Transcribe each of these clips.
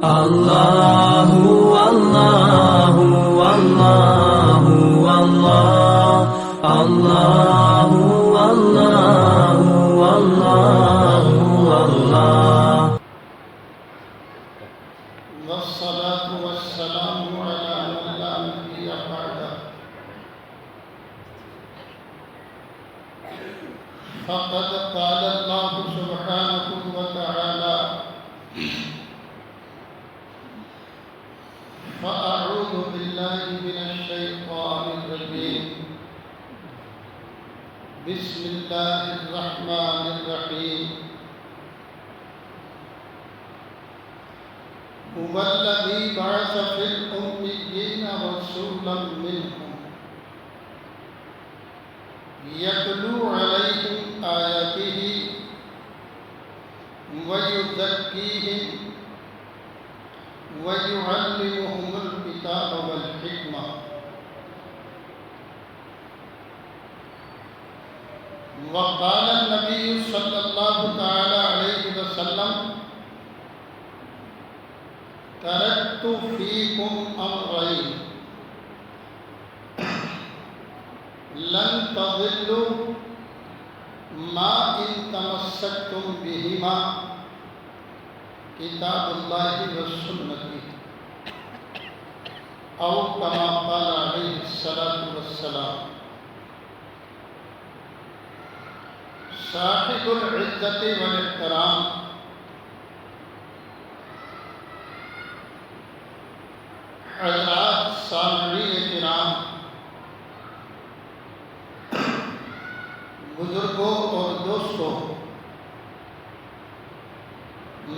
اللہ اللہ اللہ اللہ اللہ اللہ اللہ اللہ والصلاة والسلام على من لا نبي بعده فقد قال الله سبحانه وتعالى فأعوذ بالله من الشيطان الرجيم بسم الله الرحمن الرحيم هو الذي بعث في الأميين رسولا منهم يتلو عليهم آياته ويزكيهم ويعلمهم الكتاب والحكمة وقال النبي صلى الله تعالى عليه وسلم تركت فيكم أمرين لن تضلوا ما إن تمسكتم بهما کتاب اللہ والسنة او کما قال علیہ الصلاة والسلام صاحب العزت والاحترام حضرات سامعین کرام، بزرگوں اور دوستوں،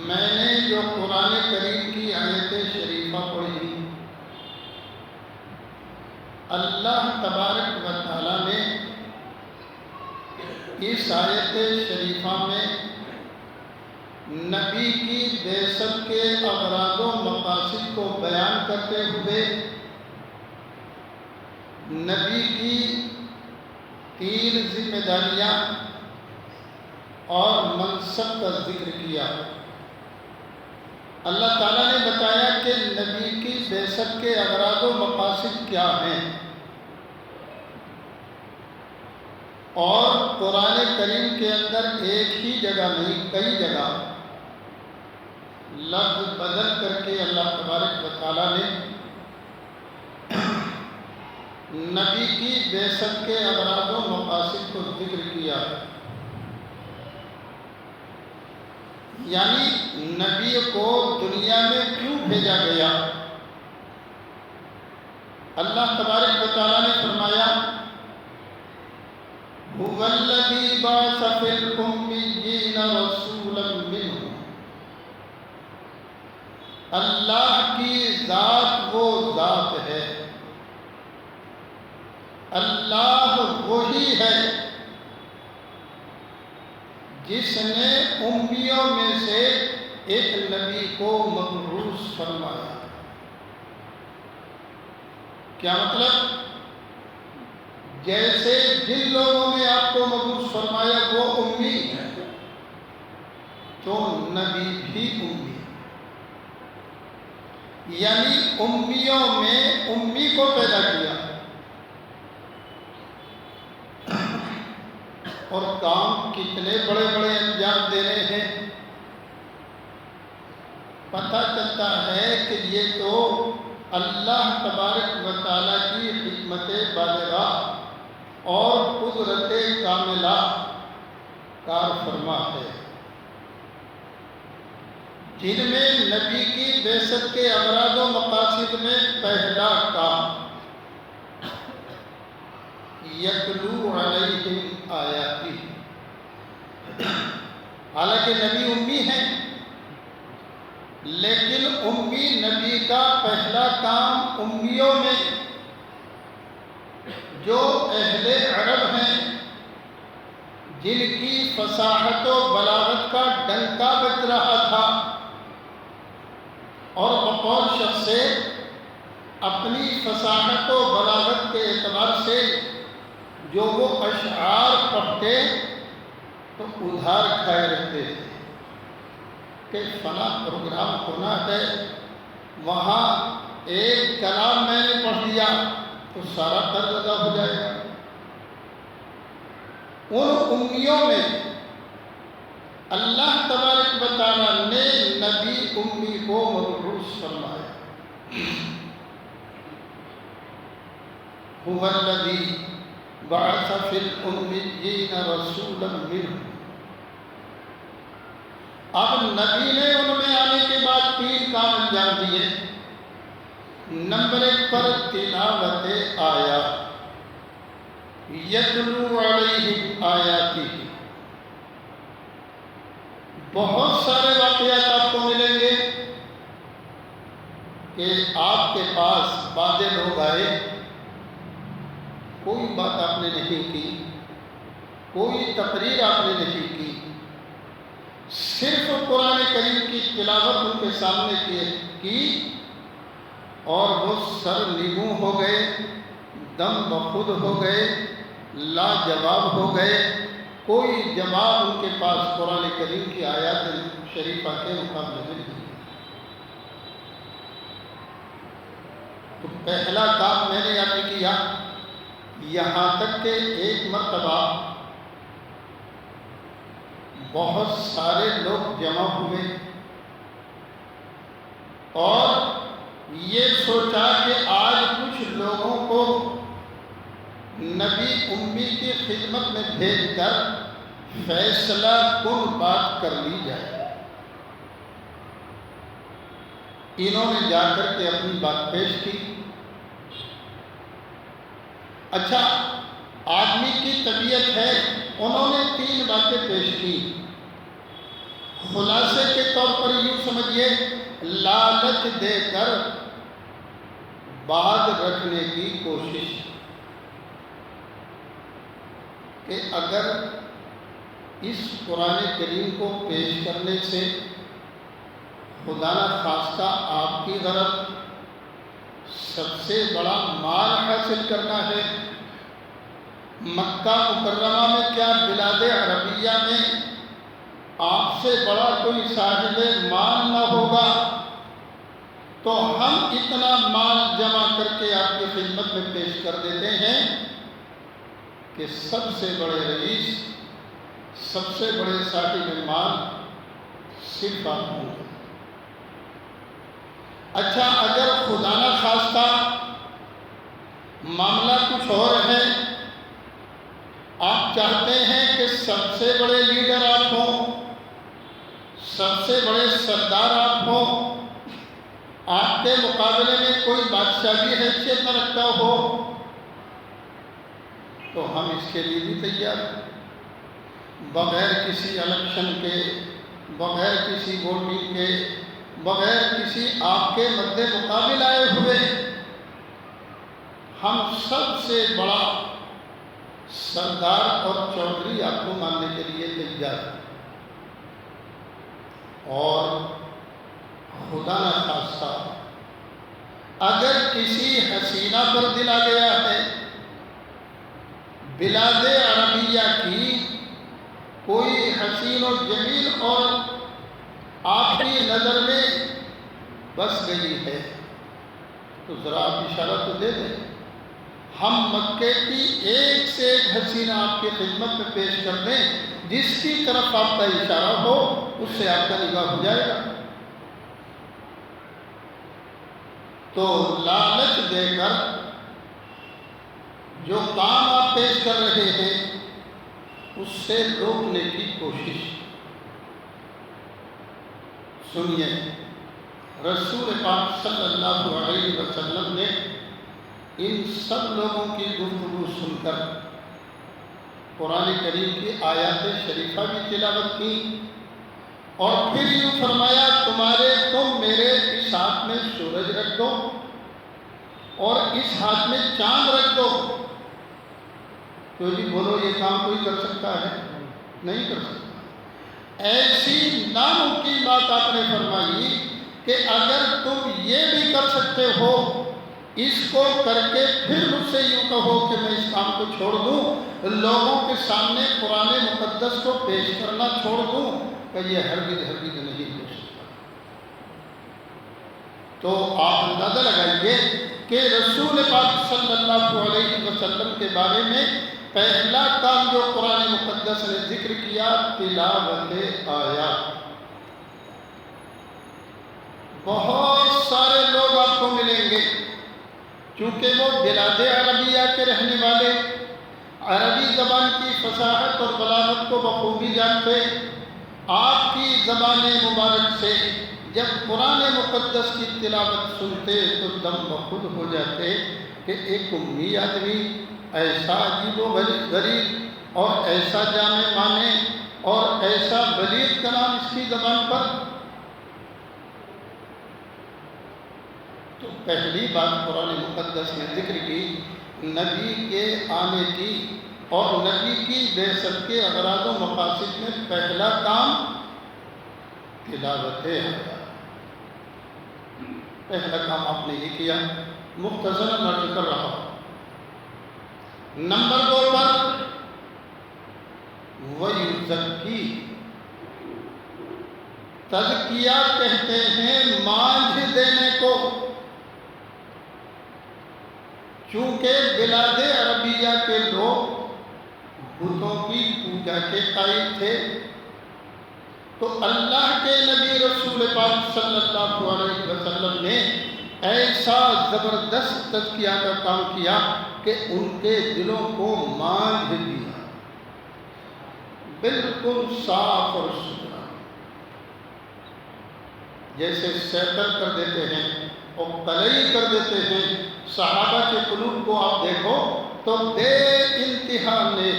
میں نے جو قرآن کریم کی آیت شریفہ پڑھی، اللہ تبارک و تعالیٰ نے اس آیت شریفہ میں نبی کی بعثت کے اغراض و مقاصد کو بیان کرتے ہوئے نبی کی 3 ذمہ داریاں اور منصب کا ذکر کیا۔ اللہ تعالیٰ نے بتایا کہ نبی کی بعثت کے اغراض و مقاصد کیا ہیں، اور قرآن کریم کے اندر ایک ہی جگہ نہیں، کئی جگہ لفظ بدل کر کے اللہ تبارک و تعالیٰ نے نبی کی بعثت کے اغراض و مقاصد کو ذکر کیا۔ یعنی نبی کو دنیا میں کیوں بھیجا گیا؟ اللہ تبارک و تعالیٰ نے فرمایا هو الذی بعث فی الأمیین رسولا منہم، اللہ کی ذات وہ ذات ہے، اللہ وہی ہے جس نے امیوں میں سے ایک نبی کو مبعوث فرمایا۔ کیا مطلب؟ جیسے جن لوگوں نے آپ کو مبعوث فرمایا وہ امی ہے، تو نبی بھی امی، یعنی امیوں میں امی کو پیدا کیا، اور کام کتنے بڑے بڑے انجام دینے ہیں۔ پتہ چلتا ہے کہ یہ تو اللہ تبارک و تعالیٰ کی حکمت بالغہ اور قدرت کاملہ کار فرما ہے، جن میں نبی کی بعثت کے اغراض و مقاصد میں پہلا کام یتلو علیہم آیاتی، حالانکہ نبی امی ہیں، لیکن امی نبی کا پہلا کام امیوں میں جو اہل عرب ہیں، جن کی فصاحت و بلاغت کا ڈنکا بج رہا تھا، اور بقول شخص سے اپنی فصاحت و بلاغت کے اعتبار سے جو وہ اشعار پڑھتے تو ادھار کھائے رہتے تھے، کہ فلاں پروگرام ہونا ہے، وہاں ایک کلام میں نے پڑھ دیا تو سارا قرض ادا ہو جائے گا۔ ان امیوں میں اللہ تبارک و تعالیٰ نے نبی امی کو مبعوث فرمایا۔ هو الذی بعث فی الامیین رسولا منہم۔ اب نبی نے ان میں آنے کے بعد 3 کام انجام دیے۔ نمبر 1 پر تلاوت آیات، یتلو علیہم آیاتہ۔ بہت سارے واقعات آپ کو ملیں گے کہ آپ کے پاس بعض لوگ آئے، کوئی بات آپ نے نہیں کی، کوئی تقریر آپ نے نہیں کی، صرف قرآن کریم کی تلاوت ان کے سامنے کی اور وہ سر نگوں ہو گئے، دم بخود ہو گئے، لاجواب ہو گئے، کوئی جواب ان کے پاس قرآن کریم کی آیات شریفہ کے مقابلے میں نہیں۔ تو پہلا کام میں نے یاد کیا، یہاں تک کہ ایک مرتبہ بہت سارے لوگ جمع ہوئے اور یہ سوچا کہ آج کچھ لوگوں کو نبی امی کی خدمت میں بھیج کر فیصلہ کن بات کر لی جائے۔ انہوں نے جا کر کے اپنی بات پیش کی۔ اچھا، آدمی کی طبیعت ہے، انہوں نے 3 باتیں پیش کی۔ خلاصے کے طور پر یوں سمجھیے، لالچ دے کر بات رکھنے کی کوشش کہ اگر اس قرآن کریم کو پیش کرنے سے خدا نخواستہ آپ کی غرض سب سے بڑا مال حاصل کرنا ہے، مکہ مکرمہ میں کیا بلاد عربیہ میں آپ سے بڑا کوئی صاحب مال نہ ہوگا، تو ہم اتنا مال جمع کر کے آپ کی خدمت میں پیش کر دیتے ہیں کہ سب سے بڑے رئیس، سب سے بڑے صاحب مال صرف آپ ہوں گے۔ اچھا، اگر خدا نخواستہ معاملہ کچھ اور ہے، آپ چاہتے ہیں کہ سب سے بڑے لیڈر آپ ہوں، سب سے بڑے سردار آپ ہوں، آپ کے مقابلے میں کوئی بادشاہ بھی حیثیت نہ رکھتا ہو، تو ہم اس کے لیے بھی تیار ہیں۔ بغیر کسی الیکشن کے، بغیر کسی ووٹنگ کے، بغیر کسی آپ کے مد مقابل آئے ہوئے، ہم سب سے بڑا سردار اور چودھری آپ کو ماننے کے لیے تیار ہیں۔ اور خدا نخواستہ اگر کسی حسینہ پر دل آ گیا ہے، بلاد عربیہ کی کوئی حسین و جمیل اور آپ کی نظر میں بس گئی ہے، تو ذرا آپ اشارہ تو دے دیں، ہم مکے کی ایک سے ایک حسینہ آپ کی خدمت میں پیش کر دیں، جس کی طرف آپ کا اشارہ ہو اس سے آپ کا نگاہ ہو جائے گا۔ تو لالچ دے کر جو کام آپ پیش کر رہے ہیں اس سے روکنے کی کوشش۔ سنیے، رسول پاک صلی اللہ علیہ وسلم نے ان سب لوگوں کی گفتگو سن کر قرآن کریم کی آیات شریفہ بھی تلاوت کی اور پھر یوں فرمایا، تم میرے اس ہاتھ میں سورج رکھ دو اور اس ہاتھ میں چاند رکھ دو۔ تو جی بولو، یہ کام کوئی کر سکتا ہے؟ نہیں کر سکتا۔ ایسی ناممکن بات آپ نے فرمائی کہ اگر تم یہ بھی کر سکتے ہو، اس کو کر کے پھر مجھ سے یوں کہو کہ میں اس کام کو چھوڑ دوں، لوگوں کے سامنے قرآن مقدس کو پیش کرنا چھوڑ دوں، کہ یہ ہرگز نہیں ہو سکتا۔ تو آپ اندازہ لگائیے کہ رسول پاک صلی اللہ علیہ وسلم کے بارے میں پہلا کام جو قرآن مقدس نے ذکر کیا تلاوت آیات۔ بہت سارے لوگ آپ کو ملیں گے چونکہ وہ بلاد عربیہ کے رہنے والے، عربی زبان کی فصاحت اور بلاغت کو بخوبی جانتے، آپ کی زبان مبارک سے جب قرآن مقدس کی تلاوت سنتے تو دم بخود ہو جاتے کہ ایک امی آدمی ایسا عجیب و غریب اور ایسا جامع معنی اور ایسا بلیغ کلام اس کی زبان پر۔ تو پہلی بات قرآن مقدس نے ذکر کی نبی کے آنے کی اور نبی کی بعثت کے اغراض و مقاصد میں پہلا کام تلاوت ہے۔ پہلا کام آپ نے یہ کیا، مختصراً عرض کر رہا ہوں۔ نمبر 2 پر وَيُزَكِّي، تزکیہ کہتے ہیں مانجھ دینے کو، چونکہ بلاد عربیہ کے لوگ بتوں کی پوجا کے قائل تھے، تو اللہ کے نبی رسول پاک صلی اللہ علیہ وسلم نے ایسا زبردست تزکیہ کا کام کیا کہ ان کے دلوں کو مانجھ دیا، بالکل صاف اور ستھرا، جیسے سیطل کر دیتے ہیں اور قلعی کر دیتے ہیں۔ صحابہ کے قلوب کو آپ دیکھو تو بے انتہا نے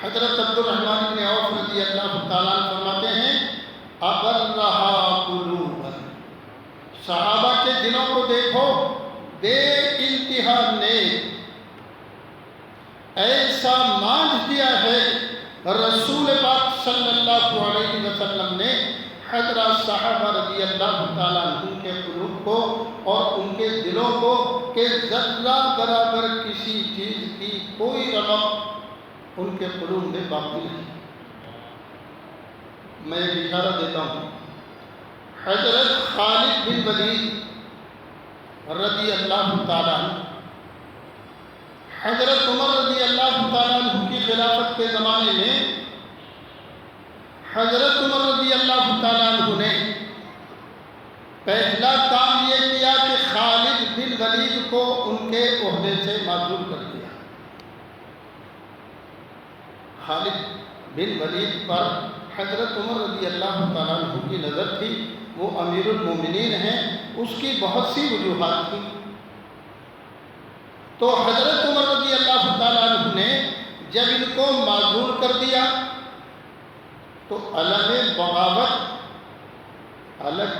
حضرت عبد الرحمن بن عوف رضی اللہ تعالیٰ عنہ فرماتے ہیں ابرہا قلوبا، صحابہ کے دلوں کو دیکھو بے انتہا نے ایسا مانجھ دیا ہے رسول پاک صلی اللہ علیہ وسلم نے حضرت صحابہ رضی اللہ تعالیٰ عنہ کے قلوب کو اور ان کے دلوں کو کہ ذرہ برابر کسی چیز کی کوئی رغبت ان کے قلوب میں باقی نہیں۔ میں ایک اشارہ دیتا ہوں، حضرت خالد بن ولید رضی اللہ تعالیٰ عنہ حضرت عمر رضی اللہ تعالیٰ عنہ کی خلافت کے زمانے میں حضرت عمر رضی اللہ تعالیٰ عنہ نے پہلا کام یہ کیا کہ خالد بن ولید کو ان کے عہدے سے معزول کر دیا۔ خالد بن ولید پر حضرت عمر رضی اللہ تعالیٰ عنہ کی نظر تھی، وہ امیر المومنین ہیں، اس کی بہت سی وجوہات تھیں۔ تو حضرت عمر رضی اللہ تعالیٰ عنہ نے جب ان کو معزول کر دیا تو علم بغاوت الگ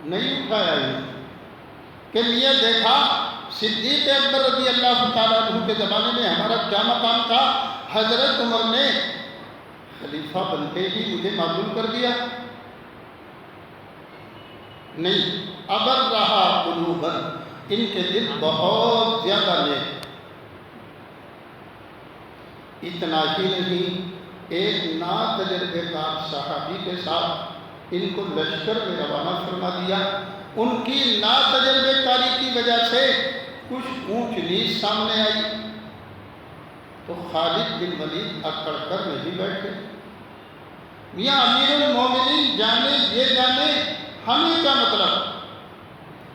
نہیں اٹھایا کہ میاں دیکھا صدیق اکبر رضی اللہ تعالیٰ عنہ کے زمانے میں ہمارا کیا مقام تھا، حضرت عمر نے خلیفہ بنتے ہی مجھے معزول کر دیا۔ نہیں، ابر رہا قلوبا، ان کے دل بہت زیادہ نیک۔ اتنا ہی نہیں، ایک ناتجربے کار صحابی کے ساتھ ان کو لشکر میں روانہ فرما دیا۔ ان کی ناتجربے کاری کی وجہ سے کچھ اونچ نیچ سامنے آئی تو خالد بن ولید اکڑ کر نہیں بیٹھے۔ میاں امیر المومنین جانے یہ جانے ہمیں کیا مطلب،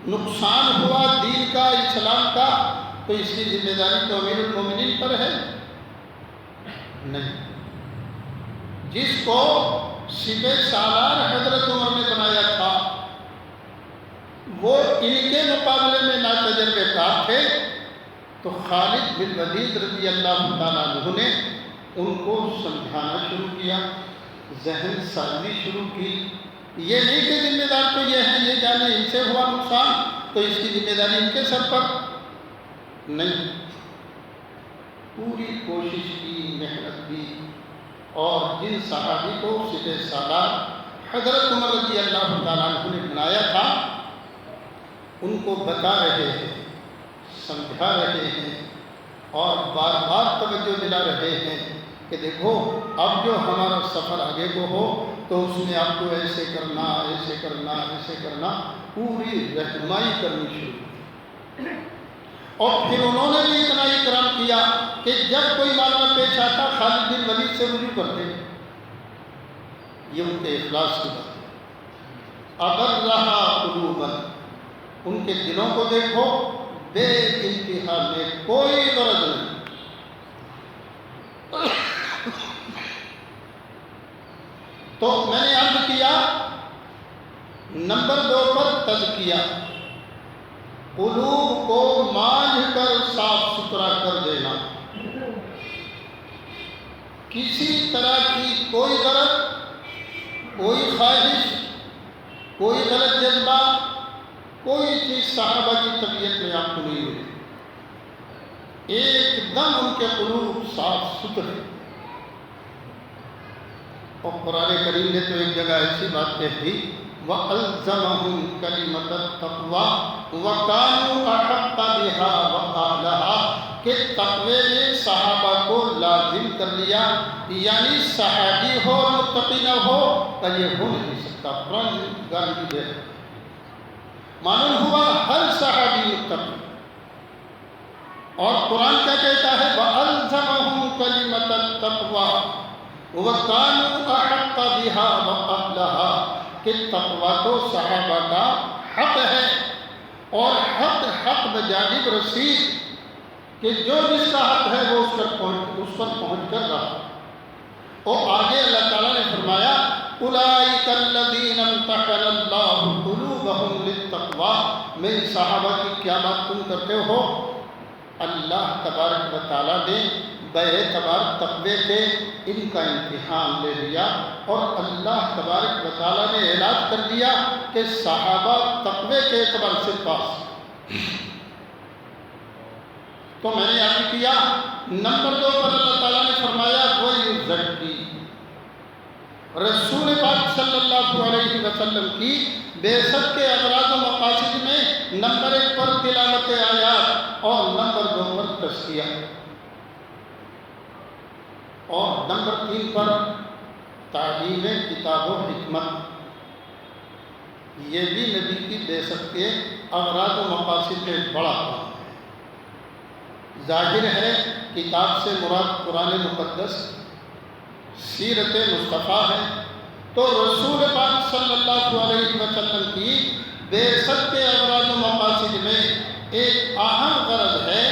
نقصان ہوا دین کا اسلام کا تو اس کی ذمہ داری تو امیر المومنین پر ہے۔ نہیں، جس کو سپہ سالار حضرت عمر نے بنایا تھا وہ ان کے مقابلے میں ناتجربے کار تھے، تو خالد بن ولید رضی اللہ تعالیٰ عنہ نے ان کو سمجھانا شروع کیا، ذہن سازی شروع کی۔ یہ نہیں کہ ذمہ دار تو یہ ہے، یہ جانے ان سے ہوا نقصان تو اس کی ذمہ داری ان کے سر پر نہیں۔ پوری کوشش کی، محنت کی، اور جن صحابی کو سپہ سالار حضرت عمر رضی اللہ تعالیٰ عنہ نے بنایا تھا ان کو بتا رہے ہیں، سمجھا رہے ہیں اور بار بار توجہ دلا رہے ہیں کہ دیکھو اب جو ہمارا سفر آگے کو ہو تو اس میں آپ کو ایسے کرنا، ایسے کرنا، ایسے کرنا، پوری رہنمائی کرنی شروع کی۔ اور پھر انہوں نے بھی اتنا اکرام کیا کہ جب کوئی معاملہ پیش آتا خالد بن ولید سے رجوع کرتے۔ یہ ان کے اخلاص کی بات ہے۔ اگر رہا قلوباً، ان کے دلوں کو دیکھو، بے انتہا میں کوئی غرض نہیں۔ تو میں نے عرض کیا نمبر 2 پر تزکیہ، قلوب کو مانجھ کر صاف ستھرا کر دینا، کسی طرح کی کوئی غرض، کوئی خواہش، کوئی غلط جذبہ، کوئی چیز صحابہ کی طبیعت میں آپ کو نہیں ملی۔ ایک دم ان کے قلوب صاف ستھرے۔ اور قرآن کریم نے تو ایک جگہ ایسی بات کہہ دی، وَأَلْزَمَهُمْ كَلِمَةَ التَّقْوَىٰ وَكَانُوا أَحَقَّ بِهَا وَأَهْلَهَا، کہ تقوی نے صحابہ کو لازم کر لیا، یعنی صحابی ہو اور متقی نہ ہو تو یہ ہو نہیں سکتا۔ قرآن گارنٹی دے معلوم ہوا ہر صحابی متقی۔ اور قرآن کیا کہتا ہے، وَأَلْزَمَهُمْ كَلِمَةَ التَّقْوَىٰ وَكَانُوا أَحَقَّ بِهَا وَأَهْلَهَا، کہ تقویٰ تو صحابہ کا حق ہے، اور حق بجانب رسید، کہ جو جس کا حق ہے وہ اس پر پہنچ کر رہا۔ اور آگے اللہ تعالیٰ نے فرمایا أُولَٰئِكَ الَّذِينَ امْتَحَنَ اللَّهُ قُلُوبَهُمْ لِلتَّقْوَىٰ، میری صحابہ کی کیا بات تم کرتے ہو؟ اللہ تبارک و تعالیٰ نے باعتبار تقوی کے ان کا امتحان لے لیا، اور اللہ تبارک و تعالیٰ نے اعلان کر دیا کہ صحابہ تقوی کے اعتبار سے پاس۔ تو میں نے عرض کیا نمبر 2 پر اللہ تعالیٰ نے فرمایا وَيُزَكِّي، رسول پاک صلی اللہ علیہ وسلم کی بعثت کے اغراض و مقاصد میں نمبر 1 پر تلاوت آیات، اور نمبر 2 پر تزکیہ، اور نمبر 3 پر تعلیم کتاب و حکمت۔ یہ بھی نبی کی بعثت کے اغراض و مقاصد میں بڑا کام ہے۔ ظاہر ہے کتاب سے مراد قرآن مقدس، سیرت مصطفیٰ ہے، تو رسول پاک صلی اللہ علیہ وسلم کی بعثت کے اغراض و مقاصد میں ایک اہم غرض ہے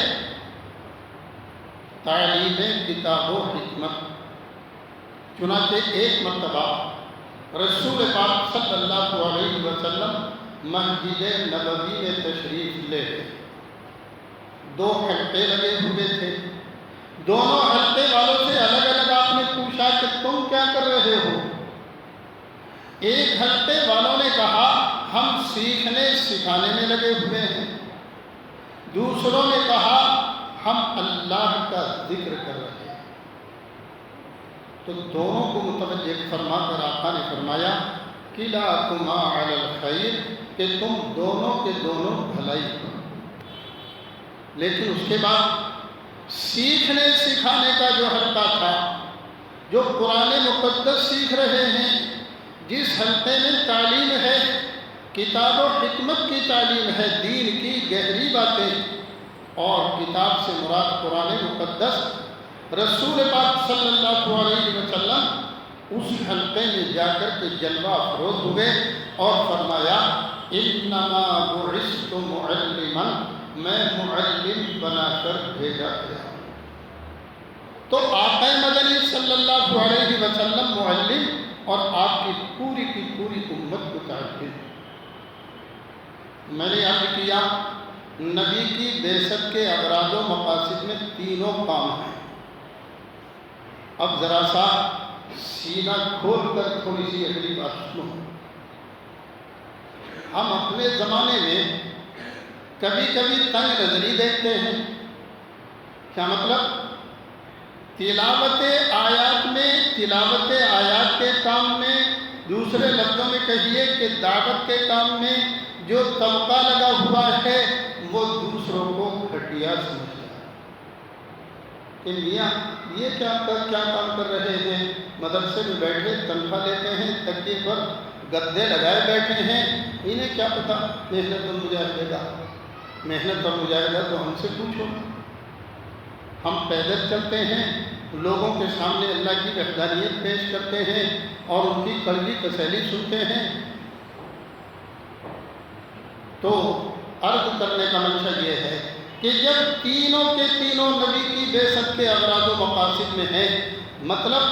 تعلیم کتاب و حکمت۔ چنانچہ ایک مرتبہ رسول پاک صلی اللہ علیہ وسلم مسجد نبوی میں تشریف لے گئے۔ 2 حلقے لگے ہوئے تھے، دونوں حلقے والوں سے الگ الگ آپ نے پوچھا کہ تم کیا کر رہے ہو؟ ایک حلقے والوں نے کہا ہم سیکھنے سکھانے میں لگے ہوئے ہیں، دوسروں نے کہا ہم اللہ کا ذکر کر رہے ہیں۔ تو دونوں کو متوجہ فرما کر آقا نے فرمایا کلاکما علی الخیر، کہ تم دونوں کے دونوں بھلائی کرو۔ لیکن اس کے بعد سیکھنے سکھانے کا جو حلقہ تھا، جو قرآن مقدس سیکھ رہے ہیں، جس حلقے میں تعلیم ہے، کتاب و حکمت کی تعلیم ہے، دین کی گہری باتیں، اور کتاب سے مراد قرآن مقدس، رسول پاک صلی اللہ علیہ وسلم اس حلقے میں جا کر کے جلوہ افروز ہوئے اور فرمایا انما بعثت معلما، میں معلم بنا کر بھیجا گیا۔ تو آقا مدنی صلی اللہ علیہ وسلم معلم، اور آپ کی پوری امت کو تعلیم۔ میں نے عرض کیا نبی کی بعثت کے اغراض و مقاصد میں تینوں کام ہیں۔ اب ذرا سا سینہ کھول کر تھوڑی سی اگلی بات سنو۔ ہم اپنے زمانے میں کبھی تنگ نظری دیکھتے ہیں۔ کیا مطلب؟ تلاوت آیات کے کام میں، دوسرے لفظوں میں کہیے کہ دعوت کے کام میں جو طبقہ لگا ہوا ہے وہ دوسروں کو گھٹیا سمجھتا ہے کہ میاں یہ کیا کام کر رہے ہیں، مدرسے میں بیٹھے تنخواہ لیتے ہیں، تکیے پر گدے لگائے بیٹھے ہیں، انہیں کیا پتہ محنت اور مجاہدے کا؟ محنت اور مجاہدہ تو ہم سے پوچھو۔ ہم پیدل چلتے ہیں، لوگوں کے سامنے اللہ کی وحدانیت پیش کرتے ہیں اور ان کی کڑوی تسلی سنتے ہیں۔ تو عرض کرنے کا منشا یہ ہے کہ جب تینوں کے تینوں نبی کی بعثت کے اغراض و مقاصد میں ہیں، مطلب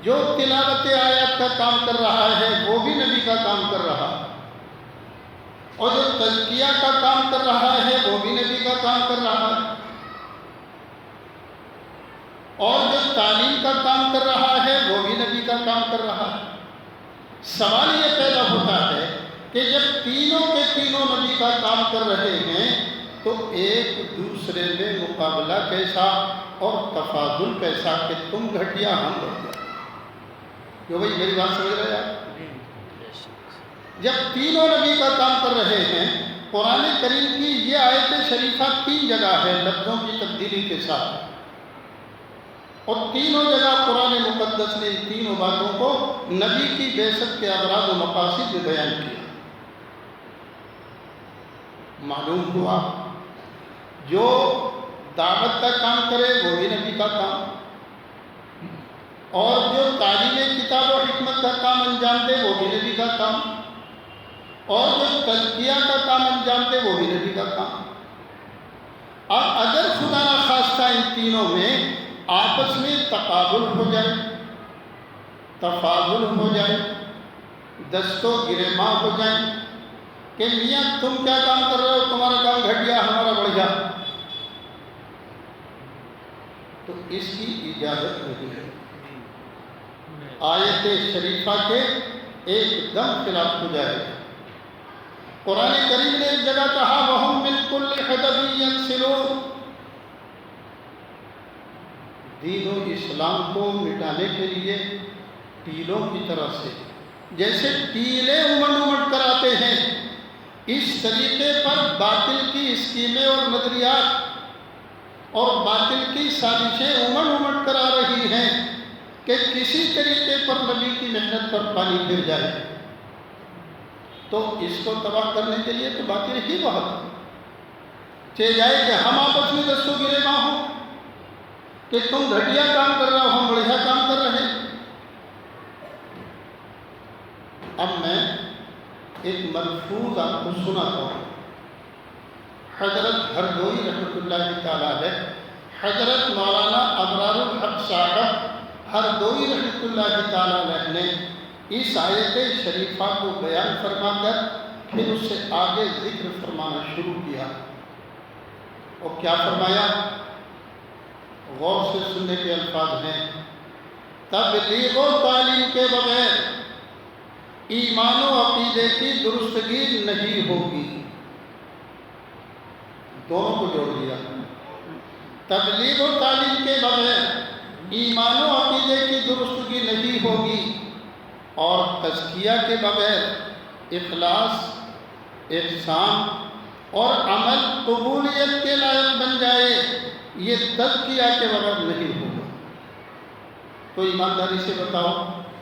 جو تلاوت آیات کا کام کر رہا ہے وہ بھی نبی کا کام کر رہا ہے، اور جو تزکیہ کا کام کر رہا ہے وہ بھی نبی کا کام کر رہا ہے، اور جو تعلیم کا کام کر رہا ہے وہ بھی نبی کا کام کر رہا ہے۔ سوال یہ پیدا ہوتا ہے کہ جب تینوں کے تینوں نبی کا کام کر رہے ہیں تو ایک دوسرے میں مقابلہ کیسا اور تفاضل کیسا کہ تم گھٹیا ہم بڑھیا؟ جو بھائی میری بات سمجھ رہے آپ؟ جب تینوں نبی کا کام کر رہے ہیں، قرآن کریم کی یہ آیت شریفہ 3 جگہ ہے لفظوں کی تبدیلی کے ساتھ، اور تینوں جگہ قرآن مقدس نے ان تینوں باتوں کو نبی کی بعثت کے اغراض و مقاصد میں بیان کیا۔ معلوم ہوا جو دعوت کا کام کرے وہ بھی نبی کا کام، اور جو تعلیم کتاب و حکمت کا کام انجام دے وہ بھی نبی کا کام، اور جو تزکیہ کا کام انجام دے وہ بھی نبی کا کام۔ اب اگر خدا نخواستہ ان تینوں میں آپس میں تقابل ہو جائے، تفاضل ہو جائے، دست و گریباں ہو جائیں کہ میاں تم کیا کام کر رہے ہو، تمہارا کام گھٹیا ہمارا بڑھیا، تو اس کی اجازت نہیں ہے۔ آیت شریفہ کے ایک دم خلاف ہو جائے گا۔ قرآن کریم نے ایک جگہ کہا وَهُمْ مِنْ كُلِّ حَدَبٍ يَنْسِلُونَ، دین و اسلام کو مٹانے کے لیے ٹیلوں کی طرح سے جیسے ٹیلے امنڈ امنڈ کر آتے ہیں، اس طریقے پر باطل کی اسکیمیں اور نظریات اور باطل کی سازشیں امنڈ امنڈ کر آ رہی ہیں کہ کسی طریقے پر نبی کی محنت پر پانی پھر جائے۔ تو اس کو تباہ کرنے کے لیے تو باطل ہی بہت ہے، چاہے جائے کہ ہم آپس میں دست و گریباں ہوں کہ تم گھٹیا کام کر رہے ہو ہم بڑھیا کام کر رہے ہیں۔ اب میں ایک ملفوظ آپ کو سناتا ہوں۔ حضرت ہردوئی رحمۃ اللہ تعالیٰ علیہ، حضرت مولانا ابرار الحق صاحب ہردوئی رحمۃ اللہ تعالیٰ علیہ نے اس آیت شریفہ کو بیان فرما کر پھر اس سے آگے ذکر فرمانا شروع کیا، اور کیا فرمایا؟ غور سے سننے کے الفاظ ہیں، تبلیغ و تعلیم کے بغیر ایمان و عقیدے کی درستگی نہیں ہوگی۔ دونوں کو جوڑ دیا، تبلیغ و تعلیم کے بغیر ایمان و عقیدے کی درستگی نہیں ہوگی، اور تزکیہ کے بغیر اخلاص، احسان اور عمل قبولیت کے لائق بن جائے، یہ تزکیہ کے بغیر نہیں ہوگا۔ تو ایمانداری سے بتاؤ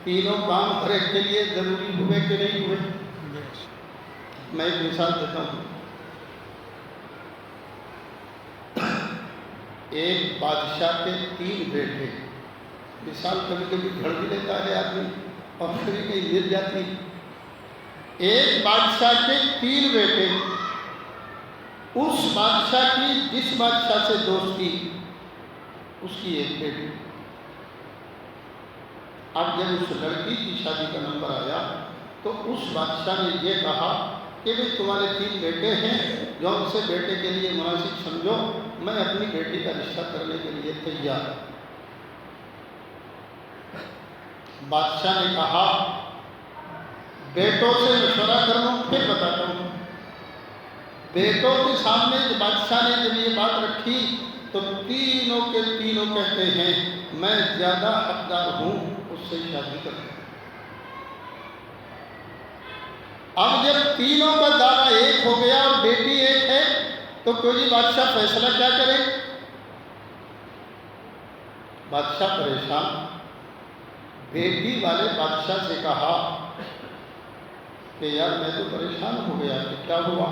تینوں کام ہر ایک کے لیے ضروری ہوئے کہ نہیں ہوئے؟ میں ایک مثال دیتا ہوں۔ ایک بادشاہ کے 3 بیٹے، مثال کبھی کبھی گھڑ بھی لیتا ہے آدمی اور کبھی کہیں مل جاتی۔ ایک بادشاہ کے 3 بیٹے، اس بادشاہ کی جس بادشاہ سے دوستی اس کی ایک بیٹی۔ اب جب اس لڑکی کی شادی کا نمبر آیا تو اس بادشاہ نے یہ کہا کہ بھئی تمہارے 3 بیٹے ہیں، جو ان سے بیٹے کے لیے مناسب سمجھو، میں اپنی بیٹی کا رشتہ کرنے کے لیے تیار۔ بادشاہ نے کہا بیٹوں سے مشورہ کر لوں پھر بتاتا ہوں۔ بیٹوں کے سامنے بادشاہ نے جب یہ بات رکھی تو تینوں کے تینوں کہتے ہیں میں زیادہ حقدار ہوں اس سے شادی کروں۔ اب جب تینوں کا دعویٰ ایک ہو گیا اور بیٹی ایک ہے تو کوئی بادشاہ فیصلہ کیا کرے؟ بادشاہ پریشان، بیٹی والے بادشاہ سے کہا کہ یار میں تو پریشان ہو گیا کہ کیا ہوا،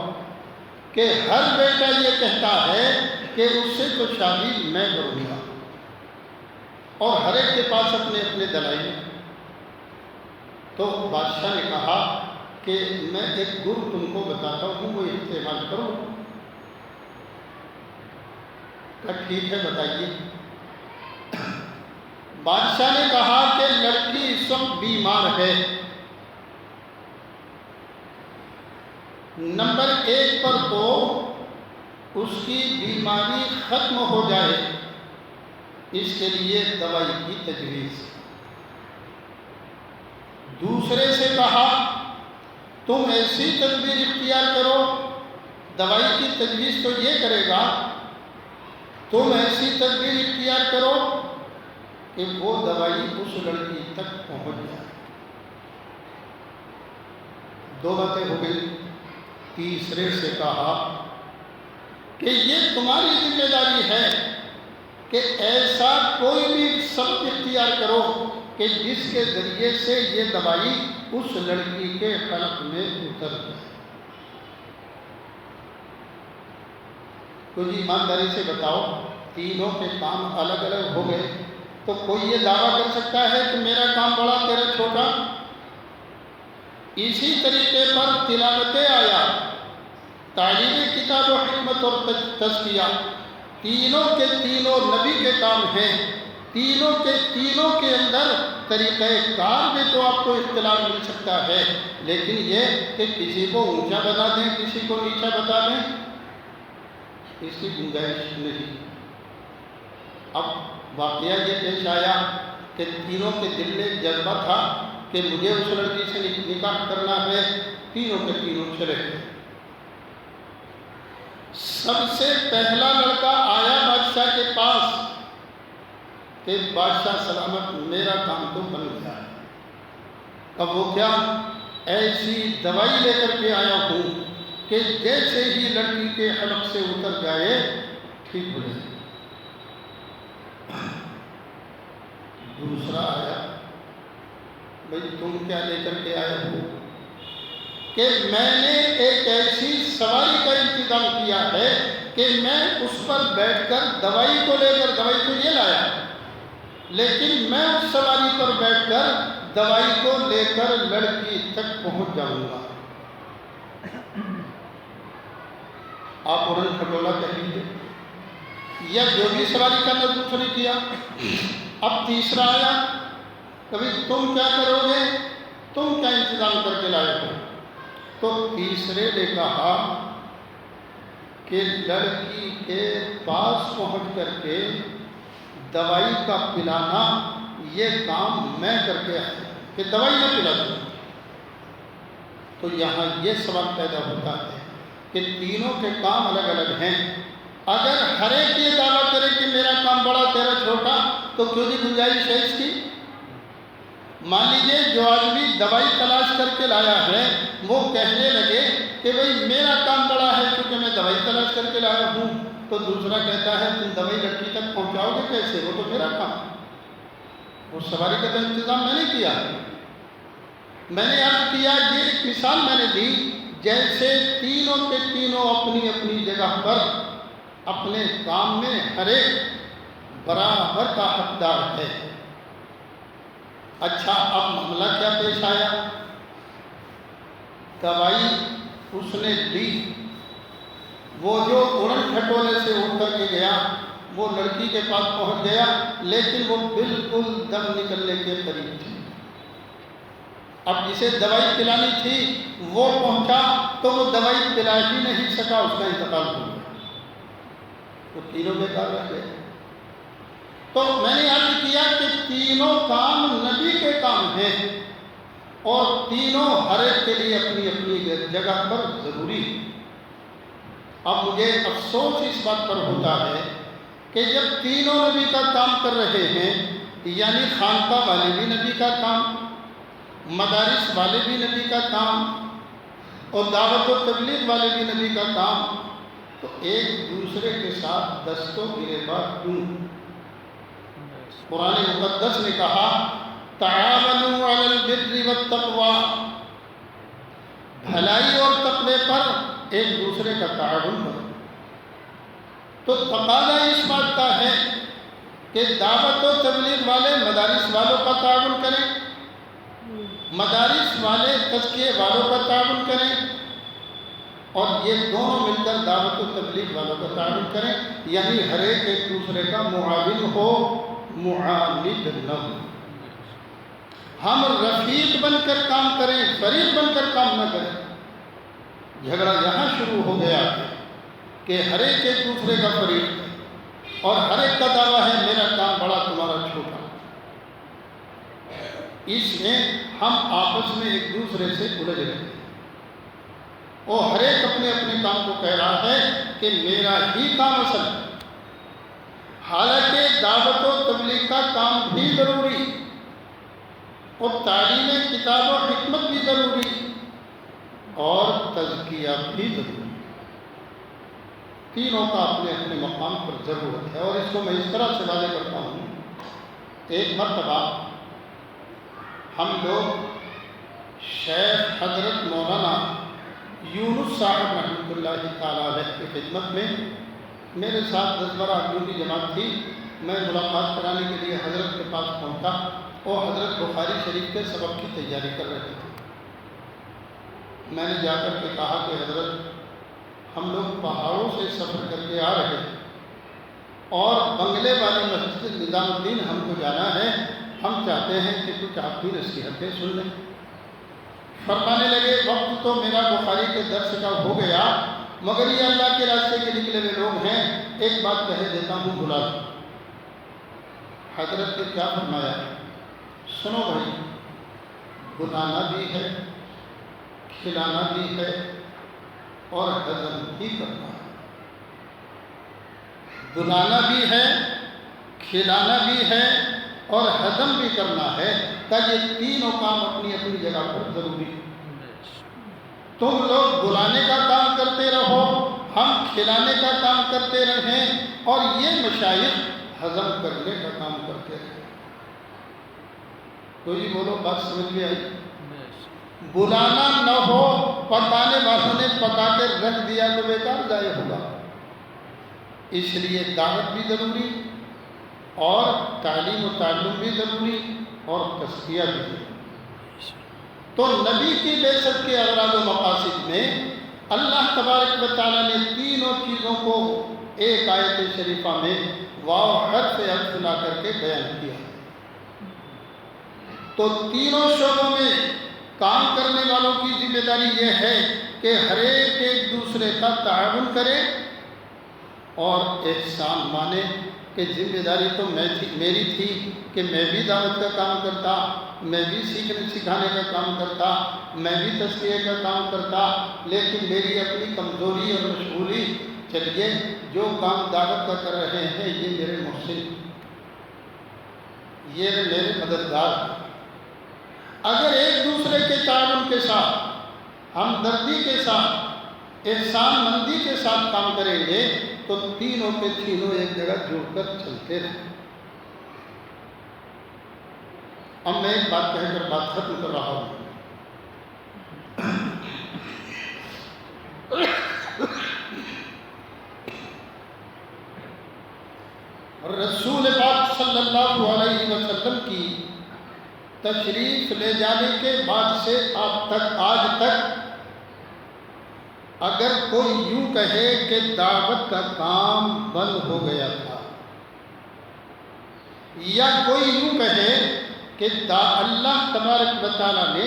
کہ ہر بیٹا یہ کہتا ہے کہ اس سے تو شادی میں کروں گا، اور ہر ایک کے پاس اپنے اپنے دلائل ہیں۔ تو بادشاہ نے کہا کہ میں ایک گر تم کو بتاتا ہوں، وہ استعمال کرو۔ کہ ٹھیک ہے بتائیے۔ بادشاہ نے کہا کہ لڑکی اس وقت بیمار ہے، نمبر 1 پر تو اس کی بیماری ختم ہو جائے، اس کے لیے دوائی کی تجویز۔ دوسرے سے کہا تم ایسی تدبیر اختیار کرو، دوائی کی تجویز تو یہ کرے گا، تم ایسی تدبیر اختیار کرو کہ وہ دوائی اس لڑکی تک پہنچ جائے۔ 2 باتیں ہو گئی۔ تیسرے سے کہا کہ یہ تمہاری ذمہ داری ہے کہ ایسا کوئی بھی سبب اختیار کرو کہ جس کے ذریعے سے یہ دوائی اس لڑکی کے حلق میں اتر جائے۔ کچھ ایمانداری سے بتاؤ، تینوں کے کام الگ الگ ہو گئے تو کوئی یہ دعویٰ کر سکتا ہے کہ میرا کام بڑا تیرا چھوٹا؟ اسی طریقے پر تلاوت آیات، تعلیم کتاب و حکمت اور تزکیہ، تینوں کے تینوں نبی کے کام ہیں۔ تینوں کے اندر طریقہ کار میں تو آپ کو اختلاف مل سکتا ہے، لیکن یہ کہ کسی کو اونچا بتا دیں کسی کو نیچا بتا دیں، اس کی گنجائش نہیں۔ اب واقعہ یہ پیش آیا کہ تینوں کے دل میں جذبہ تھا کہ مجھے اس لڑکی سے نکاح کرنا ہے، تینوں کے تینوں چلے گئے۔ سب سے پہلا لڑکا آیا بادشاہ کے پاس کہ بادشاہ سلامت، میرا کام تو بن گیا ہے۔ اب وہ کیا؟ ایسی دوائی لے کر کے آیا ہوں کہ جیسے ہی لڑکی کے حلق سے اتر جائے ٹھیک ہو جائے۔ دوسرا آیا، بھئی تم کیا لے کر کے آئے ہو؟ کہ میں نے ایک ایسی سواری کا انتظام کیا ہے کہ میں اس پر بیٹھ کر دوائی کو لے کر، دوائی تو یہ لایا لیکن میں اس سواری پر بیٹھ کر دوائی کو لے کر لڑکی تک پہنچ جاؤں گا۔ آپ اڑن کھٹولا کہہ لیجیے یا جو بھی سواری کا نظم شروع کیا۔ اب تیسرا آیا، کبھی تم کیا کرو گے، تم کیا انتظام کر کے لائے ہو؟ تو تیسرے نے کہا کہ لڑکی کے پاس پہنچ کر کے دوائی کا پلانا یہ کام میں کر کے آیا کہ دوائی میں پلا دوں۔ تو یہاں یہ سوال پیدا ہوتا ہے کہ تینوں کے کام الگ الگ ہیں۔ اگر ہر ایک یہ دعویٰ کرے کہ میرا کام بڑا تیرا چھوٹا تو کیوں نہیں گنجائش ہے اس کی؟ مان لیجیے جو آدمی دوائی تلاش کر کے لایا ہے وہ کہنے لگے کہ بھئی میرا کام بڑا ہے کیونکہ میں دوائی تلاش کر کے لایا ہوں، تو دوسرا کہتا ہے تم دوائی لڑکی تک پہنچاؤ گے کیسے، وہ تو میرا کام، وہ سواری کا تو انتظام میں نے کیا۔ میں نے عرض کیا، یہ ایک مثال میں نے دی، جیسے تینوں کے تینوں اپنی اپنی جگہ پر اپنے کام میں ہر ایک برابر کا حقدار ہے۔ اچھا، اب معاملہ کیا پیش آیا؟ دوائی اس نے لی، وہ جو اڑن کھٹولے سے اٹھ کر کے گیا وہ لڑکی کے پاس پہنچ گیا، لیکن وہ بالکل دم نکلنے کے قریب تھی۔ اب جسے دوائی پلانی تھی وہ پہنچا تو وہ دوائی پلا ہی نہیں سکا، اس کا انتقال ہو گیا، وہ تینوں بیکار رہ گئے۔ تو میں نے عرض کیا کہ تینوں کام نبی کے کام ہیں اور تینوں ہر ایک کے لیے اپنی اپنی جگہ پر ضروری ہے۔ اب مجھے افسوس اس بات پر ہوتا ہے کہ جب تینوں نبی کا کام کر رہے ہیں، یعنی خانقاہ والے بھی نبی کا کام، مدارس والے بھی نبی کا کام اور دعوت و تبلیغ والے بھی نبی کا کام، تو ایک دوسرے کے ساتھ دست و گریباں کیوں؟ قرآن مقدس نے کہا تعاونوا علی البر والتقوی، بھلائی اور تقوی پر ایک دوسرے کا تعاون کرو۔ تو تقاضا اس بات کا ہے کہ دعوت و تبلیغ والے مدارس والوں کا تعاون کریں، مدارس والے تزکیے والوں کا تعاون کریں، اور یہ دونوں مل کر دعوت و تبلیغ والوں کا تعاون کریں، یعنی ہر ایک دوسرے کا معاون ہو، معاند نہ ہو۔ ہم رفیق بن کر کام کریں، فریق بن کر کام نہ کریں۔ جھگڑا یہاں شروع ہو گیا کہ ہر ایک دوسرے کا فریق ہے، اور ہر ایک کا دعویٰ ہے میرا کام بڑا تمہارا چھوٹا۔ اس میں ہم آپس میں ایک دوسرے سے الجھ رہے ہیں، اور ہر ایک اپنے اپنے کام کو کہہ رہا ہے کہ میرا ہی کام اصل ہے۔ حالانکہ دعوت و تبلیغ کا کام بھی ضروری، اور تعلیم کتاب و حکمت بھی ضروری، اور تزکیہ بھی ضروری۔ تینوں کا اپنے اپنے مقام پر ضرورت ہے، اور اس کو میں اس طرح سے واضح کرتا ہوں۔ ایک مرتبہ ہم لوگ شیخ حضرت مولانا یونس صاحب رحمۃ اللہ تعالیٰ علیہ کی خدمت میں، میرے ساتھ 10-12 آدمیوں کی جماعت تھی، میں ملاقات کرانے کے لیے حضرت کے پاس پہنچا، اور حضرت بخاری شریف کے سبق کی تیاری کر رہے تھے۔ میں نے جا کر کے کہا کہ حضرت ہم لوگ پہاڑوں سے سفر کر کے آ رہے ہیں، اور بنگلے والی مسجد نظام الدین ہم کو جانا ہے، ہم چاہتے ہیں کہ کچھ آپ کی نصیحتیں سن لیں۔ فرمانے لگے وقت تو میرا بخاری کے درس کا ہو گیا، مگر یہ اللہ کے راستے کے نکلے ہوئے لوگ ہیں، ایک بات کہہ دیتا ہوں، بلا دو۔ حضرت نے کیا فرمایا؟ سنو بھائی، بلانا بھی ہے، کھلانا بھی ہے، اور ہضم بھی کرنا ہے۔ بلانا بھی ہے، کھلانا بھی ہے، اور ہضم بھی کرنا ہے، کہ یہ تینوں کام اپنی اپنی جگہ پر ضروری ہے۔ تم لوگ بلانے کا کام کرتے رہو، ہم کھلانے کا کام کرتے رہیں، اور یہ مشائخ ہضم کرنے کا کام کرتے رہیں۔ کوئی بولو، بات سمجھ میں آئی؟ بلانا نہ ہو، پکانے والوں نے پکا کے رکھ دیا تو بیکار ضائع ہوگا۔ اس لیے دعوت بھی ضروری، اور تعلیم و تعلم بھی ضروری، اور تزکیہ بھی ضروری۔ تو نبی کی بعثت کے اغراض و مقاصد میں اللہ تبارک و تعالیٰ نے تینوں چیزوں کو ایک آیت شریفہ میں واو حرف عطف لا کر کے بیان کیا۔ تو تینوں شعبوں میں کام کرنے والوں کی ذمہ داری یہ ہے کہ ہر ایک دوسرے کا تعاون کرے، اور احسان مانے کہ ذمہ داری تو میری تھی کہ میں بھی دعوت کا کام کرتا، میں بھی سیکھنے سکھانے کا کام کرتا، میں بھی تزکیے کا کام کرتا، لیکن میری اپنی کمزوری اور مشغولی، چلیے جو کام دعوت کا کر رہے ہیں یہ میرے محسن، یہ میرے مددگار ہیں۔ اگر ایک دوسرے کے تعاون کے ساتھ، ہمدردی کے ساتھ، احسان مندی کے ساتھ کام کریں گے تو تینوں کے تینوں ایک جگہ جڑ کر چلتے رہیں۔ اب میں ایک بات کہہ کر بات ختم کر رہا ہوں۔ رسول پاک صلی اللہ علیہ وسلم کی تشریف لے جانے کے بعد سے آج تک اگر کوئی یوں کہے کہ دعوت کا کام بند ہو گیا تھا، یا کوئی یوں کہے کہ اللہ تبارک و تعالیٰ نے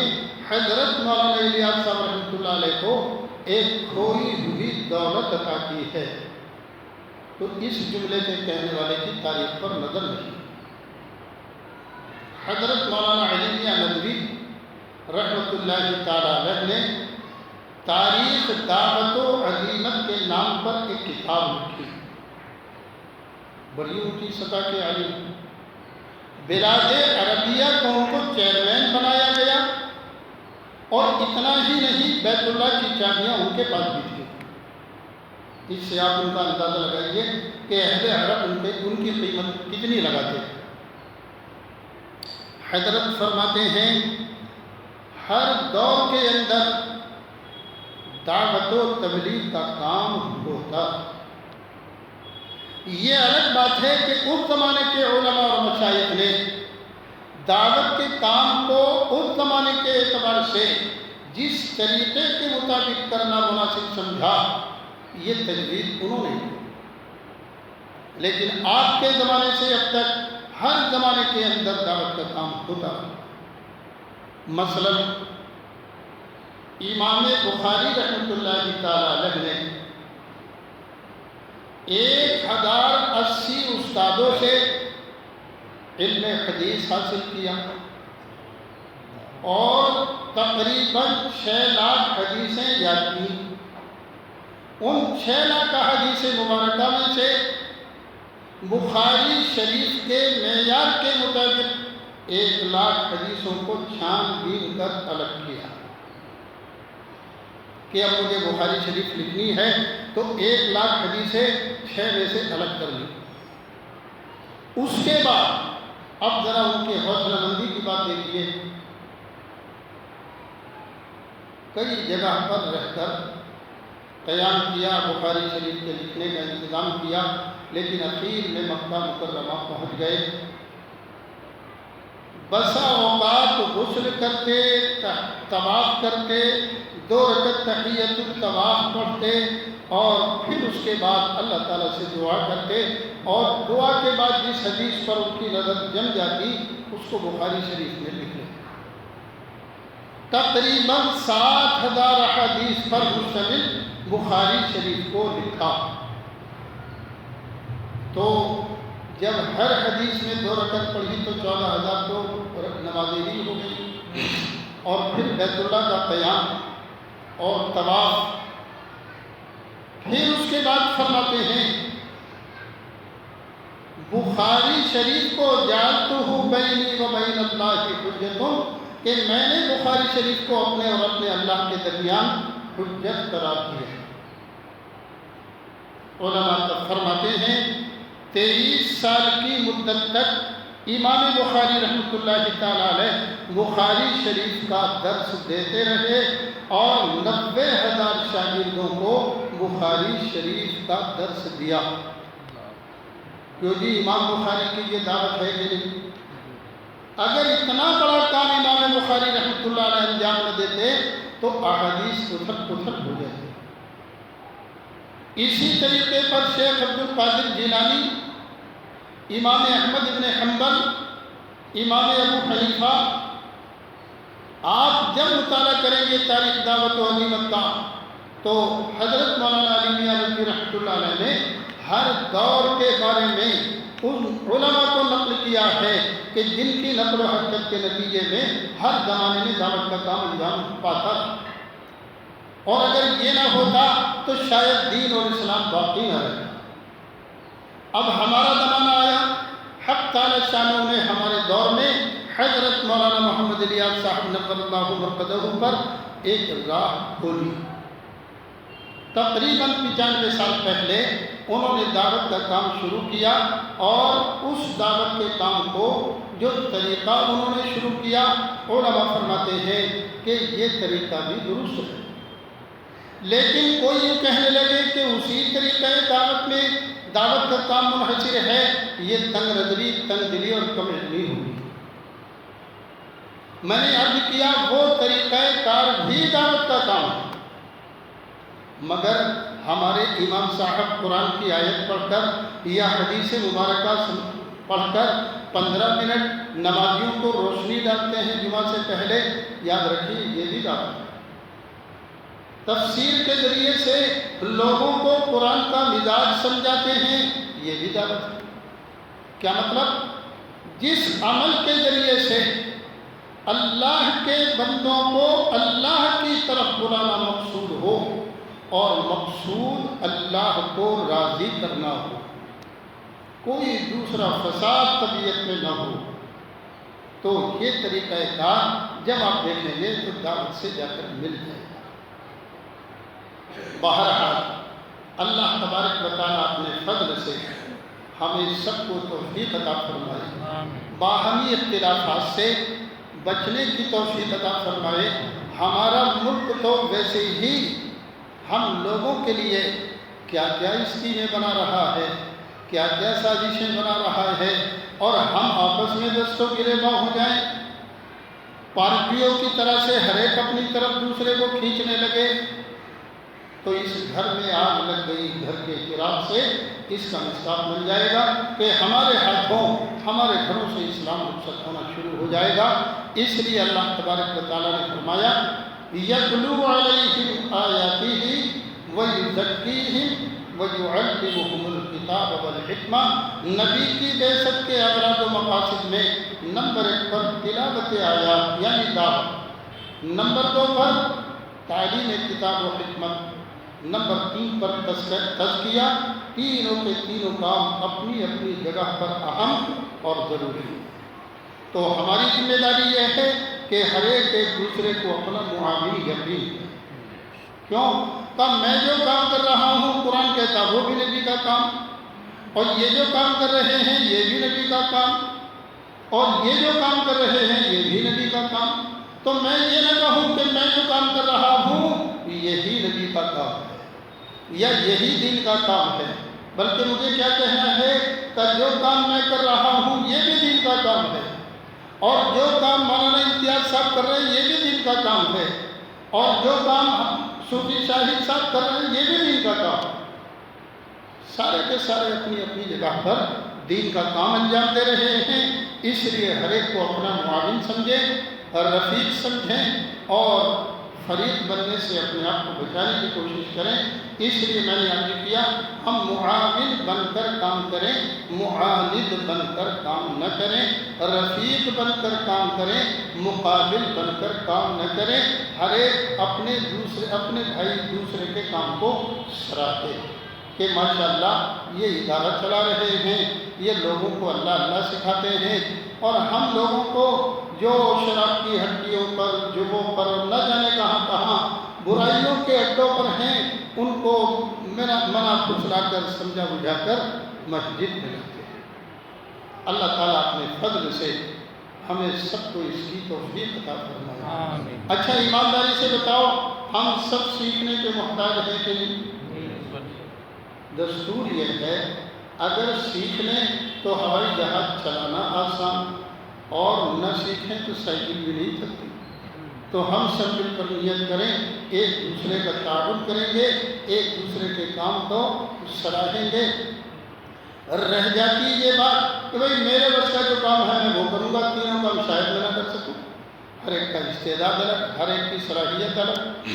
حضرت مولانا الیاس صاحب رحمۃ اللہ علیہ کو ایک کھوئی ہوئی دولت عطا کی ہے، تو اس جملے کے کہنے والے کی تاریخ پر نظر نہیں۔ حضرت مولانا علی میاں ندوی رحمۃ اللہ تعالیٰ علیہ نے تاریخ دعوت و عزیمت کے نام پر ایک کتاب لکھی، بڑی اونچی سطح کے عالم، بلاد عربیہ کو ان کو چیئرمین بنایا گیا، اور اتنا ہی نہیں، بیت اللہ کی چابیاں ان کے پاس بھی تھیں۔ اس سے آپ ان کا اندازہ لگائیے کہ اہل عرب ان کی قیمت کتنی لگاتے ہیں۔ حضرت فرماتے ہیں ہر دور کے اندر دعوت و تبلیغ کا کام ہوتا. یہ الگ بات ہے کہ اس زمانے کے علماء اور مشائخ نے دعوت کے کام کو اس زمانے کے اعتبار سے جس طریقے کے مطابق کرنا مناسب سمجھا یہ تجویز انہوں نے کی. لیکن آپ کے زمانے سے اب تک ہر زمانے کے اندر دعوت کا کام ہوتا. مثلا امام بخاری رحمۃ اللہ تعالی علیہ نے 1080 استادوں سے علم حدیث حاصل کیا اور تقریباً 6 لاکھ حدیثیں یاد کی. ان 6 لاکھ حدیث مبارکہ میں سے بخاری شریف کے معیار کے مطابق 1 لاکھ حدیثوں کو چھان بین کر الگ کیا کہ اب مجھے بخاری شریف لکھنی ہے تو 1 لاکھ حدیثیں 6 میں سے الگ کر لی. اس کے بعد اب ذرا ان کے حوصلہ مندی کی بات دیکھیے. کئی جگہ پر رہ کر قیام کیا، بخاری شریف کے لکھنے کا انتظام کیا، لیکن اخیر میں مکہ مکرمہ پہنچ گئے. بسا اوقات غسل کرتے، طواف کرتے، 2 رکعت تحیۃ الطواف پڑھتے اور پھر اس کے بعد اللہ تعالیٰ سے دعا کرتے اور دعا کے بعد جس حدیث پر ان کی نظر جم جاتی اس کو بخاری شریف میں لکھ لیتے. تقریباً 60,000 احادیث پر مشتمل بخاری شریف کو لکھا. تو جب ہر حدیث میں 2 رکعت پڑھی تو 14,000 تو نمازیں ہی ہو گئی. اور پھر بیت اللہ کا قیام اور طواف. پھر اس کے بعد فرماتے ہیں بخاری شریف کو جعلتہ بینی و بین اللہ حجۃ، کہ میں نے بخاری شریف کو اپنے اور اپنے اللہ کے درمیان حجت قرار دیا. علماء تب فرماتے ہیں 23 سال کی مدت تک امام بخاری رحمۃ اللہ تعالی علیہ بخاری شریف کا درس دیتے رہے اور 90,000 شاگردوں کو بخاری شریف کا درس دیا. کیوں جی امام بخاری کی یہ دعوت ہے کہ نہیں؟ اگر اتنا بڑا کام امام بخاری رحمۃ اللہ علیہ انجام نہ دیتے تو احادیث اتھل پتھل ہو جاتے. اسی طریقے پر شیخ عبد القادر جیلانی، امام احمد بن حنبل، امام ابو حنیفہ، آپ جب مطالعہ کریں گے تاریخ دعوت و غنیمت کا تو حضرت مولانا علی میاں ندوی رحمۃ اللہ علیہ نے ہر دور کے بارے میں ان علماء کو نقل کیا ہے کہ جن کی نقل و حرکت کے نتیجے میں ہر زمانے میں دعوت کا کام انجام پاتا. اور اگر یہ نہ ہوتا تو شاید دین اور اسلام باقی نہ رہتا. اب ہمارا زمانہ آیا، حق تعالی شانہ نے ہمارے دور میں حضرت مولانا محمد الیاس صاحب نقل اللہ مرقدہ پر ایک راہ کھولی. تقریباً 95 سال پہلے انہوں نے دعوت کا کام شروع کیا اور اس دعوت کے کام کو جو طریقہ انہوں نے شروع کیا علماء فرماتے ہیں کہ یہ طریقہ بھی درست ہے. لیکن کوئی یہ کہنے لگے کہ اسی طریقہ دعوت میں دعوت کا کام منحصر ہے، یہ تنگ نظری، تنگ دلی اور کم علمی ہوگی. میں نے عرض کیا وہ طریقہ کار بھی دعوت کا کام ہے، مگر ہمارے امام صاحب قرآن کی آیت پڑھ کر یا حدیث مبارکہ پڑھ کر 15 منٹ نمازیوں کو روشنی ڈالتے ہیں جمعہ سے پہلے، یاد رکھیے یہ بھی دعوت ہے. تفسیر کے ذریعے سے لوگوں کو قرآن کا مزاج سمجھاتے ہیں، یہ بھی دعوت ہے. کیا مطلب؟ جس عمل کے ذریعے سے اللہ کے بندوں کو اللہ کی طرف بلانا مقصود ہو اور مقصود اللہ کو راضی کرنا ہو، کوئی دوسرا فساد طبیعت میں نہ ہو، تو یہ طریقہ کار جب آپ دیکھیں گے تو دعوت سے جا کر مل جائے گا. بہرحال اللہ تبارک و تعالیٰ اپنے فضل سے ہمیں سب کو توفیق عطا فرمائے، باہمی اختلافات سے بچنے کی توفیق عطا فرمائے۔ ہمارا ملک تو ویسے ہی ہم لوگوں کے لیے کیا کیا اسکیمیں بنا رہا ہے، کیا کیا سازشیں بنا رہا ہے، اور ہم آپس میں دست و گریباں ہو جائیں، پارٹیوں کی طرح سے ہر ایک اپنی طرف دوسرے کو کھینچنے لگے، تو اس گھر میں آگ لگ گئی، گھر کے چراغ سے اس کا مصباح بن جائے گا کہ ہمارے ہاتھوں ہمارے گھروں سے اسلام رخصت ہونا شروع ہو جائے گا۔ اس لیے اللہ تبارک و تعالیٰ نے فرمایا یتلو علیہم آیاتہ ویزکیہم ویعلمہم الکتاب والحکمہ۔ نبی کی بعثت کے اغراض و مقاصد میں نمبر 1 پر تلاوت آیات یعنی دعوت، نمبر 2 پر تعلیم کتاب و حکمت، نمبر 3 پر تزکیہ۔ تینوں کے تینوں کام اپنی اپنی جگہ پر اہم اور ضروری ہیں۔ تو ہماری ذمہ داری یہ ہے کہ ہر ایک دوسرے کو اپنا معاون یقین ہے۔ کیوں؟ کہ میں جو کام کر رہا ہوں قرآن کہتا وہ بھی نبی کا کام، اور یہ جو کام کر رہے ہیں یہ بھی نبی کا کام، اور یہ جو کام کر رہے ہیں یہ بھی نبی کا کام۔ تو میں یہ نہ کہوں کہ میں جو کام کر رہا ہوں یہی نبی کا کام ہے یا یہی دین کا کام ہے، بلکہ مجھے کیا کہنا ہے کہ جو کام میں کر رہا ہوں یہ بھی دین کا کام ہے، اور جو کام مولانا امتیاز صاحب کر رہے ہیں یہ بھی دین کا کام ہے، اور جو کام صوفی شاہد صاحب کر رہے ہیں یہ بھی دین کا کام ہے۔ سارے کے سارے اپنی اپنی جگہ پر دین کا کام انجام دے رہے ہیں، اس لیے ہر ایک کو اپنا معاون سمجھیں، رفیق سمجھیں، اور فریق بننے سے اپنے آپ کو بچانے کی کوشش کریں۔ اس لیے میں نے عرض کیا ہم معاون بن کر کام کریں، معاند بن کر کام نہ کریں، رفیق بن کر کام کریں، مقابل بن کر کام نہ کریں۔ ہر ایک اپنے بھائی دوسرے کے کام کو سراہے کہ ماشاءاللہ یہ ادارہ چلا رہے ہیں، یہ لوگوں کو اللہ اللہ سکھاتے ہیں، اور ہم لوگوں کو جو شراب کی ہڈیوں پر، جگہوں پر، نہ جانے کہاں کہاں برائیوں کے اڈوں پر ہیں، ان کو منع پھسلا کر سمجھا بجھا کر مسجد میں لاتے ہیں۔ اللہ تعالیٰ اپنے فضل سے ہمیں سب کو اس کی توفیق عطا فرمائے۔ اچھا ایمانداری سے بتاؤ ہم سب سیکھنے کے محتاج ہیں کہ نہیں؟ دستور یہ ہے اگر سیکھ لیں تو ہوائی جہاز چلانا آسان، اور نہ سیکھیں تو سائیکل بھی نہیں چلتی۔ تو ہم سب مل کر نیت کریں، ایک دوسرے کا تعاون کریں گے، ایک دوسرے کے کام کو سراہیں گے۔ رہ جاتی یہ بات کہ بھئی میرے بس کا جو کام ہے میں وہ کروں گا، تینوں کام شاید میں نہ کر سکوں۔ ہر ایک کا استعداد الگ، ہر ایک کی صلاحیت الگ،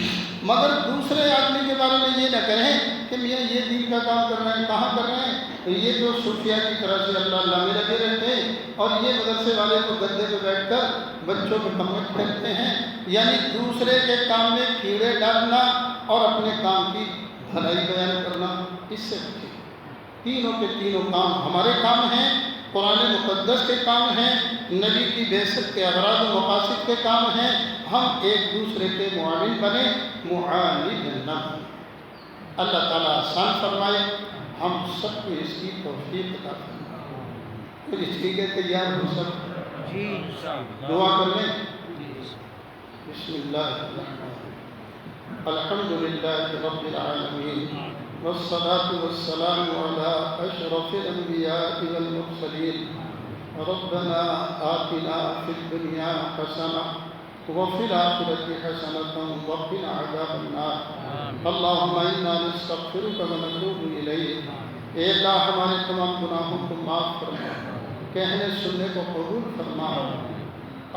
مگر دوسرے آدمی کے بارے میں یہ نہ کہیں کہ میاں یہ دین کا کام کر رہے ہیں، کہاں کر رہے ہیں؟ تو یہ جو صوفیہ کی طرح سے اللہ اللہ میں لگے رہتے ہیں، اور یہ مدرسے والے کو گدے پہ بیٹھ کر بچوں کو کمنٹ کرتے ہیں، یعنی دوسرے کے کام میں کیڑے ڈالنا اور اپنے کام کی بھلائی بیان کرنا، اس سے بچیں۔ تینوں کے تینوں کام ہمارے کام ہیں، قرآن مقدس کے کام ہیں، نبی کی بعثت کے اغراض و مقاصد کے کام ہیں۔ ہم ایک دوسرے کے معاون بنیں، معاند نہ بنیں۔ اللہ تعالیٰ آسان فرمائے، ہم سب کو اس کی توفیق عطا فرمائے۔ کچھ اس کے تیار ہو سب دعا کر لیں۔ بسم اللہ الرحمن الرحیم، الحمدللہ رب العالمین، والصلاة والسلام على أشرف الأنبياء والمرسلين، ربنا آتنا في الدنيا حسنة وفي الآخرة حسنة وقنا عذاب النار، اللهم إنا نستغفرك ونتوب إليك۔ اے اللہ ہمارے تمام گناہوں کو معاف فرما، کہنے سننے کو قبول فرما،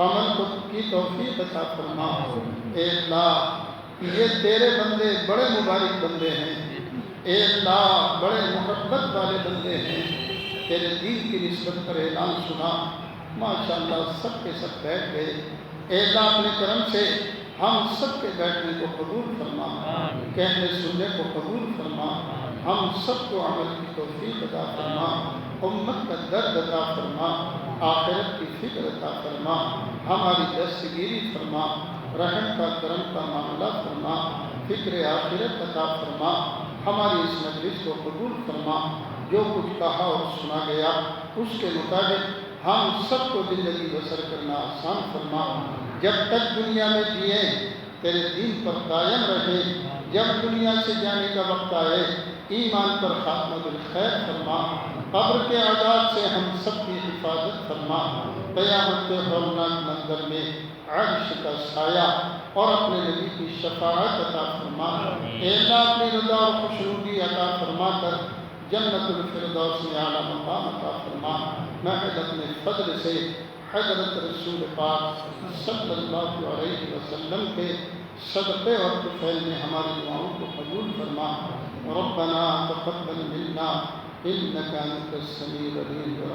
عمل کی توفیق عطا فرما۔ اے اللہ یہ تیرے بندے بڑے مبارک بندے ہیں، اے اللہ بڑے محبت والے بندے ہیں، تیرے دین کی نسبت پر اعلان سنا، ماشاءاللہ سب کے سب بیٹھ گئے۔ اے اللہ اپنے کرم سے ہم سب کے بیٹھنے کو قبول فرما، کہنے سننے کو قبول فرما، ہم سب کو عمل کی توفیق عطا فرما، امت کا درد عطا فرما، آخرت کی فکر عطا فرما، ہماری دستگیری فرما، رحم کا کرم کا معاملہ فرما، فکر آخرت عطا فرما، ہماری اس مجلس کو قبول فرما۔ جو کچھ کہا اور سنا گیا اس کے مطابق ہم سب کو زندگی بسر کرنا آسان فرما۔ جب تک دنیا میں جیے تیرے دین پر قائم رہے، جب دنیا سے جانے کا وقت آئے ایمان پر خاتمہ بالخیر فرما۔ قبر کے عذاب سے ہم سب کی حفاظت فرما۔ قیامت کے ہولناک منظر میں عرش کا سایہ اور اپنے نبی کی شفاعت عطا فرما۔ اے اللہ اپنی رضا اور خوشنودی عطا فرما کر جنت الفردوس میں اعلیٰ مقام عطا فرما۔ محض اپنے فضل سے حضرت رسول پاک صلی اللہ علیہ وسلم کے صدقے اور طفیل میں ہماری دعاؤں کو قبول فرما۔ ربنا تقبل منا انك انت السميع العليم